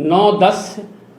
9-10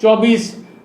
24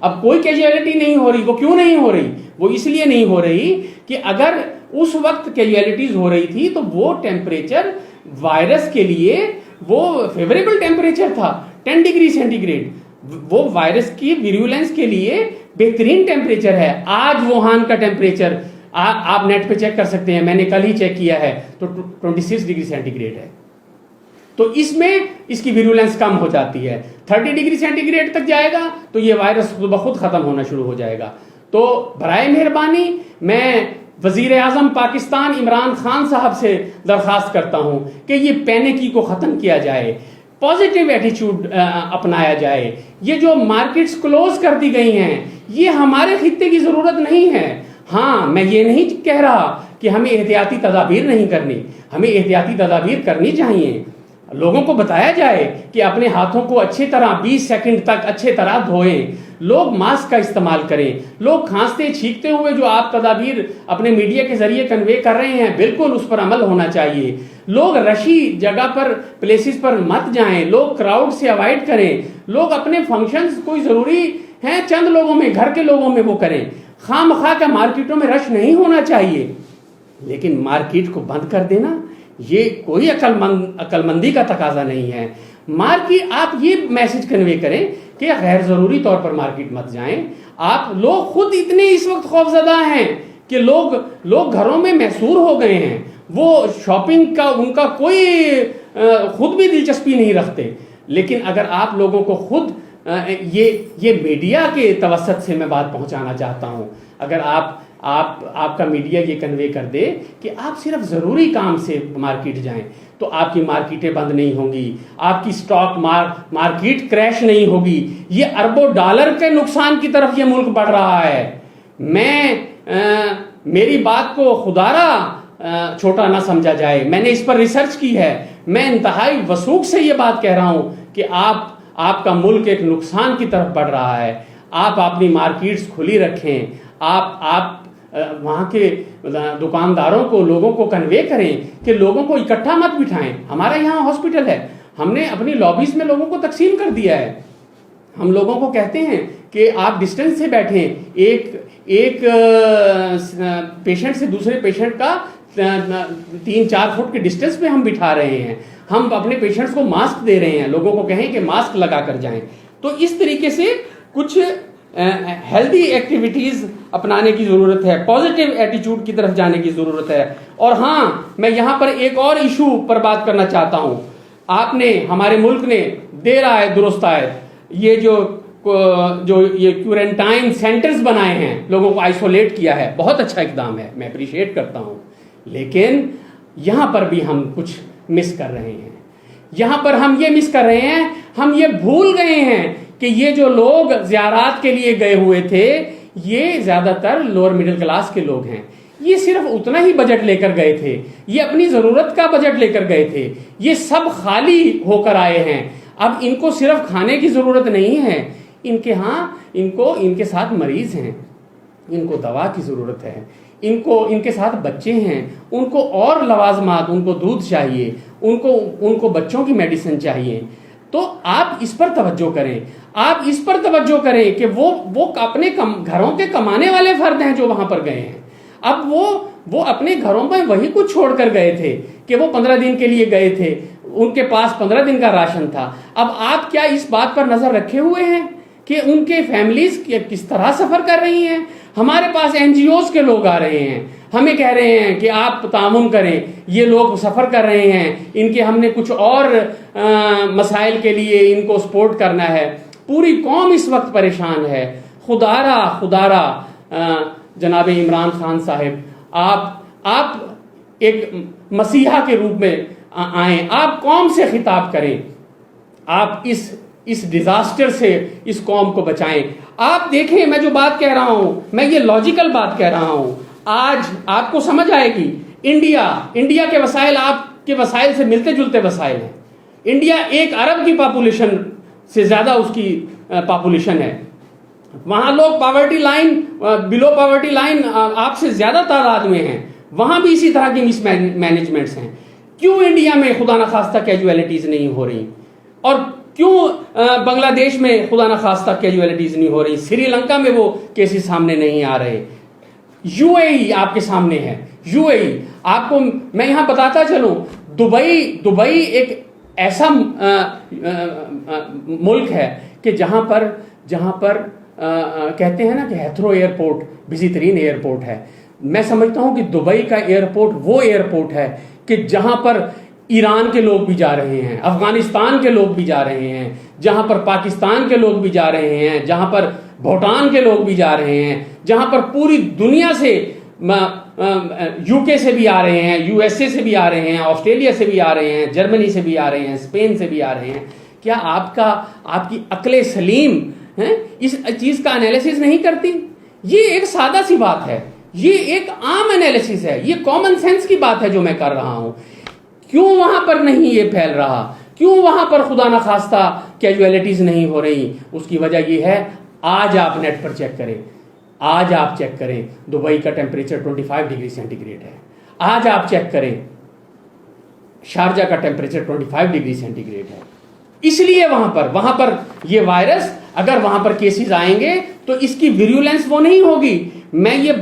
اب کوئی کیجویلٹی نہیں ہو رہی. وہ کیوں نہیں ہو رہی؟ وہ اس لیے نہیں ہو رہی کہ اگر اس وقت کیجویلٹیز ہو رہی تھی تو وہ ٹیمپریچر وائرس کے لیے وہ فیوریبل ٹیمپریچر تھا 10 ڈگری سینٹی گریڈ. وہ وائرس کی ویریولنس کے لیے بہترین ٹیمپریچر ہے. آج ووہان کا ٹیمپریچر آپ نیٹ پہ چیک کر سکتے ہیں, میں نے کل ہی چیک کیا ہے, تو 26 ڈگری سینٹی گریڈ ہے. تو اس میں اس کی ویریولنس کم ہو جاتی ہے. 30 ڈگری سینٹی گریڈ تک جائے گا تو یہ وائرس خود بخود ختم ہونا شروع ہو جائے گا. تو برائے مہربانی میں وزیر اعظم پاکستان عمران خان صاحب سے درخواست کرتا ہوں کہ یہ پینیکی کو ختم کیا جائے, پازیٹیو ایٹیچیوڈ اپنایا جائے. یہ جو مارکیٹس کلوز کر دی گئی ہیں یہ ہمارے خطے کی ضرورت نہیں ہے. ہاں میں یہ نہیں کہہ رہا کہ ہمیں احتیاطی تدابیر نہیں کرنی, ہمیں احتیاطی تدابیر کرنی چاہیے. لوگوں کو بتایا جائے کہ اپنے ہاتھوں کو اچھی طرح 20 سیکنڈ تک اچھے طرح دھوئیں, لوگ ماسک کا استعمال کریں. لوگ کھانستے چھینکتے ہوئے جو آپ تدابیر اپنے میڈیا کے ذریعے کنوے کر رہے ہیں بالکل اس پر عمل ہونا چاہیے. لوگ رشی جگہ پر پلیسز پر مت جائیں, لوگ کراؤڈ سے اوائڈ کریں. لوگ اپنے فنکشنز کوئی ضروری ہیں چند لوگوں میں, گھر کے لوگوں میں وہ کریں. خواہ مخواہ کا مارکیٹوں میں رش نہیں ہونا چاہیے, لیکن مارکیٹ کو بند کر دینا یہ کوئی عقل مندی کا تقاضا نہیں ہے. مارکیٹ آپ یہ میسج کنوے کریں کہ غیر ضروری طور پر مارکیٹ مت جائیں. آپ لوگ خود اتنے اس وقت خوفزدہ ہیں کہ لوگ گھروں میں محصور ہو گئے ہیں. وہ شاپنگ کا ان کا کوئی خود بھی دلچسپی نہیں رکھتے. لیکن اگر آپ لوگوں کو خود یہ میڈیا کے توسط سے میں بات پہنچانا چاہتا ہوں, اگر آپ کا میڈیا یہ کنوے کر دے کہ آپ صرف ضروری کام سے مارکیٹ جائیں تو آپ کی مارکیٹیں بند نہیں ہوں گی, آپ کی سٹاک مارکیٹ کریش نہیں ہوگی. یہ اربوں ڈالر کے نقصان کی طرف یہ ملک بڑھ رہا ہے. میری بات کو خدارا چھوٹا نہ سمجھا جائے, میں نے اس پر ریسرچ کی ہے. میں انتہائی وثوق سے یہ بات کہہ رہا ہوں کہ آپ کا ملک ایک نقصان کی طرف بڑھ رہا ہے. آپ اپنی مارکیٹس کھلی رکھیں, آپ وہاں کے دکانداروں کو لوگوں کو کنوے کریں کہ لوگوں کو اکٹھا مت بٹھائیں. ہمارا یہاں ہاسپٹل ہے, ہم نے اپنی لابیز میں لوگوں کو تقسیم کر دیا ہے. ہم لوگوں کو کہتے ہیں کہ آپ ڈسٹینس سے بیٹھیں, ایک پیشنٹ سے دوسرے پیشنٹ کا 3-4 فٹ کے ڈسٹینس پہ ہم بٹھا رہے ہیں. ہم اپنے پیشنٹس کو ماسک دے رہے ہیں, لوگوں کو کہیں کہ ماسک لگا کر جائیں. تو اس طریقے سے کچھ ہیلدی ایکٹیویٹیز اپنانے کی ضرورت ہے, پازیٹیو ایٹیچیوڈ کی طرف جانے کی ضرورت ہے. اور ہاں میں یہاں پر ایک اور ایشو پر بات کرنا چاہتا ہوں. آپ نے ہمارے ملک نے دیر آئے درست آئے یہ جو یہ کوارنٹائن سینٹرز بنائے ہیں, لوگوں کو آئسولیٹ کیا ہے, بہت اچھا اقدام ہے, میں اپریشیٹ کرتا ہوں. لیکن یہاں پر بھی ہم کچھ مس کر رہے ہیں. یہاں پر ہم یہ مس کر رہے ہیں, ہم یہ بھول گئے ہیں کہ یہ جو لوگ زیارات کے لیے گئے ہوئے تھے یہ زیادہ تر لوور مڈل کلاس کے لوگ ہیں. یہ صرف اتنا ہی بجٹ لے کر گئے تھے, یہ اپنی ضرورت کا بجٹ لے کر گئے تھے. یہ سب خالی ہو کر آئے ہیں. اب ان کو صرف کھانے کی ضرورت نہیں ہے, ان کے ساتھ مریض ہیں, ان کو دوا کی ضرورت ہے, ان کے ساتھ بچے ہیں, ان کو اور لوازمات, ان کو دودھ چاہیے, ان کو بچوں کی میڈیسن چاہیے. تو آپ اس پر توجہ کریں, آپ اس پر توجہ کریں کہ وہ اپنے گھروں کے کمانے والے فرد ہیں جو وہاں پر گئے ہیں. اب وہ اپنے گھروں میں وہی کچھ چھوڑ کر گئے تھے کہ وہ 15 دن کے لیے گئے تھے, ان کے پاس 15 دن کا راشن تھا. اب آپ کیا اس بات پر نظر رکھے ہوئے ہیں کہ ان کے فیملیز کس طرح سفر کر رہی ہیں؟ ہمارے پاس NGOs کے لوگ آ رہے ہیں, ہمیں کہہ رہے ہیں کہ آپ تعاون کریں, یہ لوگ سفر کر رہے ہیں, ان کے ہم نے کچھ اور مسائل کے لیے ان کو سپورٹ کرنا ہے. پوری قوم اس وقت پریشان ہے. خدارا جناب عمران خان صاحب, آپ ایک مسیحا کے روپ میں آئیں, آپ قوم سے خطاب کریں, آپ اس ڈیزاسٹر سے اس قوم کو بچائیں. آپ دیکھیں, میں جو بات کہہ رہا ہوں میں یہ لاجیکل بات کہہ رہا ہوں. آج آپ کو سمجھ آئے گی. انڈیا کے وسائل آپ کے وسائل سے ملتے جلتے وسائل ہیں. انڈیا 1 ارب کی پاپولیشن سے زیادہ اس کی پاپولیشن ہے. وہاں لوگ پاورٹی لائن, بلو پاورٹی لائن آپ سے زیادہ تعداد میں ہیں. وہاں بھی اسی طرح کی مس مینجمنٹس ہیں. کیوں انڈیا میں خدا نخواستہ کیجویلٹیز نہیں ہو رہی؟ اور کیوں بنگلہ دیش میں خدا نخواستہ کیجویلٹیز نہیں ہو رہی, سری لنکا میں وہ کیسز سامنے نہیں آ رہے, یو اے ای آپ کے سامنے ہے, یو اے ای آپ کو میں یہاں بتاتا چلوں, دبئی ایک ایسا ملک ہے کہ جہاں پر کہتے ہیں نا کہ ہیتھرو ایئرپورٹ بزی ترین ایئرپورٹ ہے. میں سمجھتا ہوں کہ دبئی کا ایئرپورٹ وہ ایئرپورٹ ہے کہ جہاں پر ایران کے لوگ بھی جا رہے ہیں, افغانستان کے لوگ بھی جا رہے ہیں, جہاں پر پاکستان کے لوگ بھی جا رہے ہیں, جہاں پر بھوٹان کے لوگ بھی جا رہے ہیں, جہاں پر پوری دنیا سے یو کے سے بھی آ رہے ہیں, یو ایس اے سے بھی آ رہے ہیں, آسٹریلیا سے بھی آ رہے ہیں, جرمنی سے بھی آ رہے ہیں, اسپین سے بھی آ رہے ہیں. کیا آپ کی عقل سلیم اس چیز کا انالیسس نہیں کرتی؟ یہ ایک سادہ سی بات ہے, یہ ایک عام انالیسس ہے, یہ کامن سینس کی بات ہے جو میں کر رہا ہوں. کیوں وہاں پر نہیں یہ پھیل رہا, کیوں وہاں پر خدا نخواستہ کیجویلٹیز نہیں ہو رہی؟ اس کی وجہ یہ ہے, آج آپ نیٹ پر چیک کریں, آج آپ چیک کریں دبئی کا ٹیمپریچر 25 ڈگری سینٹی گریڈ ہے. آج آپ چیک کریں شارجہ کا ٹیمپریچر 25 ڈگری سینٹی گریڈ ہے. اس لیے وہاں پر یہ وائرس, اگر وہاں پر کیسز آئیں گے تو اس کی ویریولنس وہ نہیں ہوگی. میں یہ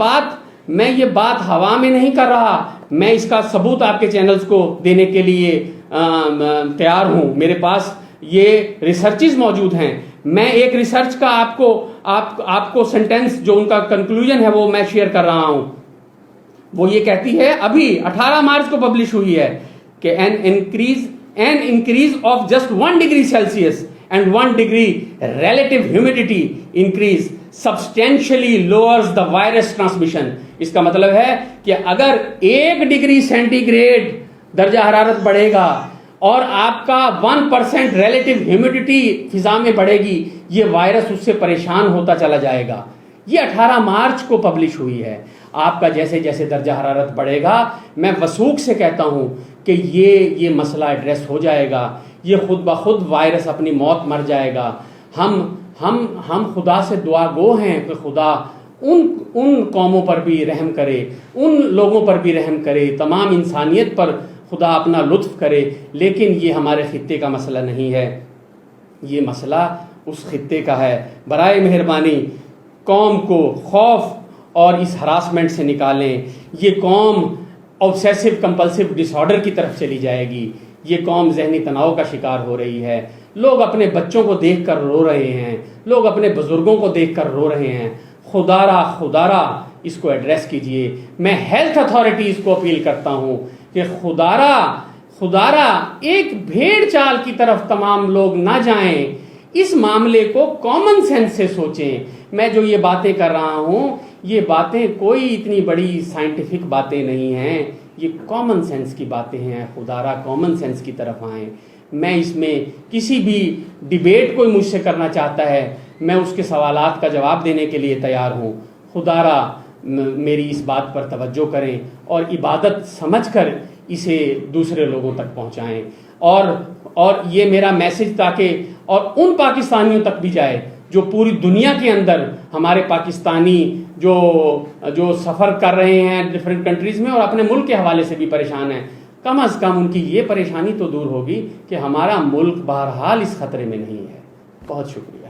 بات ہوا میں نہیں کر رہا, میں اس کا ثبوت آپ کے چینلز کو دینے کے لیے تیار ہوں. میرے پاس یہ ریسرچز موجود ہیں. میں ایک ریسرچ کا آپ کو سینٹینس جو ان کا کنکلوژن ہے وہ میں شیئر کر رہا ہوں. وہ یہ کہتی ہے, ابھی 18 مارچ کو پبلش ہوئی ہے, کہ an increase of just 1 degree Celsius and 1 degree relative humidity increase substantially lowers the virus transmission. اس کا مطلب ہے کہ اگر 1 ڈگری سینٹی گریڈ درجہ حرارت بڑھے گا اور آپ کا 1% ریلیٹو ہیومیڈیٹی فضا میں بڑھے گی, یہ وائرس اس سے پریشان ہوتا چلا جائے گا. یہ 18 مارچ کو پبلش ہوئی ہے. آپ کا جیسے جیسے درجہ حرارت بڑھے گا, میں وثوق سے کہتا ہوں کہ یہ مسئلہ ایڈریس ہو جائے گا, یہ خود بخود وائرس اپنی موت مر جائے گا. ہم خدا سے دعا گو ہیں کہ خدا ان قوموں پر بھی رحم کرے, ان لوگوں پر بھی رحم کرے, تمام انسانیت پر خدا اپنا لطف کرے. لیکن یہ ہمارے خطے کا مسئلہ نہیں ہے, یہ مسئلہ اس خطے کا ہے. برائے مہربانی قوم کو خوف اور اس ہراسمنٹ سے نکالیں. یہ قوم آبسیسو کمپلسو ڈس آرڈر کی طرف چلی جائے گی. یہ قوم ذہنی تناؤ کا شکار ہو رہی ہے. لوگ اپنے بچوں کو دیکھ کر رو رہے ہیں, لوگ اپنے بزرگوں کو دیکھ کر رو رہے ہیں. خدارا اس کو ایڈریس کیجئے. میں ہیلتھ اتھارٹیز کو اپیل کرتا ہوں کہ خدارا ایک بھیڑ چال کی طرف تمام لوگ نہ جائیں. اس معاملے کو کامن سینس سے سوچیں. میں جو یہ باتیں کر رہا ہوں, یہ باتیں کوئی اتنی بڑی سائنٹیفک باتیں نہیں ہیں, یہ کامن سینس کی باتیں ہیں. خدارا کامن سینس کی طرف آئیں. میں اس میں کسی بھی ڈیبیٹ کوئی مجھ سے کرنا چاہتا ہے, میں اس کے سوالات کا جواب دینے کے لیے تیار ہوں. خدارا میری اس بات پر توجہ کریں اور عبادت سمجھ کر اسے دوسرے لوگوں تک پہنچائیں. اور یہ میرا میسج تاکہ اور ان پاکستانیوں تک بھی جائے جو پوری دنیا کے اندر ہمارے پاکستانی جو سفر کر رہے ہیں ڈفرینٹ کنٹریز میں اور اپنے ملک کے حوالے سے بھی پریشان ہیں. کم از کم ان کی یہ پریشانی تو دور ہوگی کہ ہمارا ملک بہرحال اس خطرے میں نہیں ہے. بہت شکریہ.